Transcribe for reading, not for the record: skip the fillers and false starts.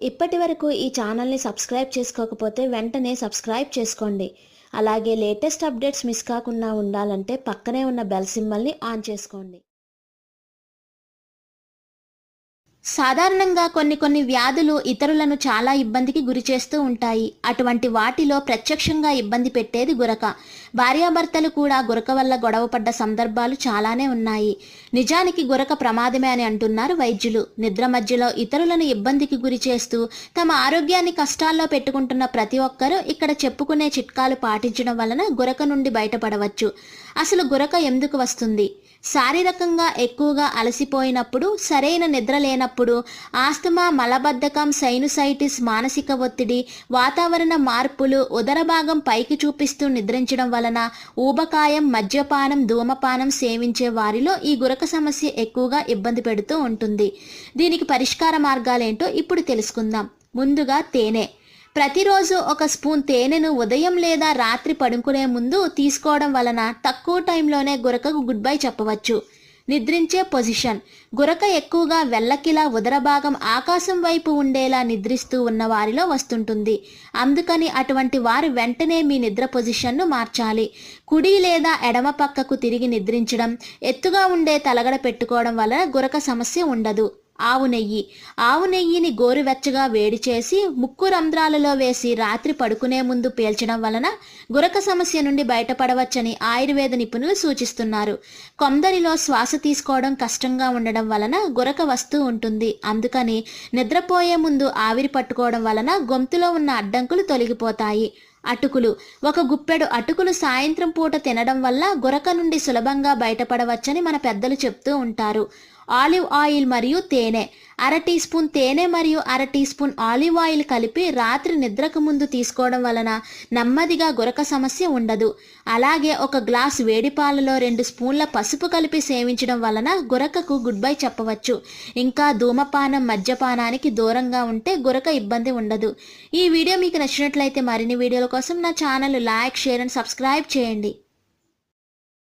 ఇప్పటివరకు ఈ ఛానల్ని సబ్స్క్రైబ్ చేసుకోకపోతే వెంటనే సబ్స్క్రైబ్ చేసుకోండి. అలాగే లేటెస్ట్ అప్డేట్స్ మిస్ కాకుండా ఉండాలంటే పక్కనే ఉన్న బెల్ సింబల్ని ఆన్ చేసుకోండి. సాధారణంగా కొన్ని వ్యాధులు ఇతరులను చాలా ఇబ్బందికి గురి చేస్తూ ఉంటాయి. అటువంటి వాటిలో ప్రత్యక్షంగా ఇబ్బంది పెట్టేది గురక. భార్యాభర్తలు కూడా గురక వల్ల గొడవపడ్డ సందర్భాలు చాలానే ఉన్నాయి. నిజానికి గురక ప్రమాదమే అని అంటున్నారు వైద్యులు. నిద్ర మధ్యలో ఇతరులను ఇబ్బందికి గురి చేస్తూ తమ ఆరోగ్యాన్ని కష్టాల్లో పెట్టుకుంటున్న ప్రతి ఒక్కరూ ఇక్కడ చెప్పుకునే చిట్కాలు పాటించడం వలన గురక నుండి బయటపడవచ్చు. అసలు గురక ఎందుకు వస్తుంది? శారీరకంగా ఎక్కువగా అలసిపోయినప్పుడు, సరైన నిద్ర లేనప్పుడు, ఆస్తమా, మలబద్ధకం, సైనుసైటిస్, మానసిక ఒత్తిడి, వాతావరణ మార్పులు, ఉదర భాగం పైకి చూపిస్తూ నిద్రించడం వలన, ఊబకాయం, మద్యపానం, ధూమపానం సేవించే వారిలో ఈ గురక సమస్య ఎక్కువగా ఇబ్బంది పెడుతూ ఉంటుంది. దీనికి పరిష్కార మార్గాలేంటో ఇప్పుడు తెలుసుకుందాం. ముందుగా తేనె. ప్రతిరోజు ఒక స్పూన్ తేనెను ఉదయం లేదా రాత్రి పడుకునే ముందు తీసుకోవడం వలన తక్కువ టైంలోనే గురకకు గుడ్ బై చెప్పవచ్చు. నిద్రించే పొజిషన్. గురక ఎక్కువగా వెల్లకిలా ఉదర భాగం ఆకాశం వైపు ఉండేలా నిద్రిస్తూ ఉన్న వారిలో వస్తుంటుంది. అందుకని అటువంటి వారు వెంటనే మీ నిద్ర పొజిషన్ను మార్చాలి. కుడి లేదా ఎడమ పక్కకు తిరిగి నిద్రించడం, ఎత్తుగా ఉండే తలగడ పెట్టుకోవడం వలన గురక సమస్య ఉండదు. ఆవు నెయ్యి. ఆవు నెయ్యిని గోరువెచ్చగా వేడి చేసి ముక్కు రంధ్రాలలో వేసి రాత్రి పడుకునే ముందు పీల్చడం వలన గురక సమస్య నుండి బయటపడవచ్చని ఆయుర్వేద నిపుణులు సూచిస్తున్నారు. కొందరిలో శ్వాస తీసుకోవడం కష్టంగా ఉండడం వలన గురక వస్తూ ఉంటుంది. అందుకని నిద్రపోయే ముందు ఆవిరి పట్టుకోవడం వలన గొంతులో ఉన్న అడ్డంకులు తొలగిపోతాయి. అటుకులు. ఒక గుప్పెడు అటుకులు సాయంత్రం పూట తినడం వల్ల గురక నుండి సులభంగా బయటపడవచ్చని మన పెద్దలు చెప్తూ ఉంటారు. ఆలివ్ ఆయిల్ మరియు తేనె. 1/2 టీ స్పూన్ తేనె మరియు 1/2 టీ స్పూన్ ఆలివ్ ఆయిల్ కలిపి రాత్రి నిద్రకు ముందు తీసుకోవడం వలన నెమ్మదిగా గురక సమస్య ఉండదు. అలాగే ఒక గ్లాస్ వేడి పాలలో 2 స్పూన్ల పసుపు కలిపి సేవించడం వలన గురకకు గుడ్ బై చెప్పవచ్చు. ఇంకా ధూమపానం, మద్యపానానికి దూరంగా ఉంటే గురక ఇబ్బంది ఉండదు. ఈ వీడియో మీకు నచ్చినట్లయితే మరిన్ని వీడియోల కోసం నా channel like, share and subscribe చేయండి.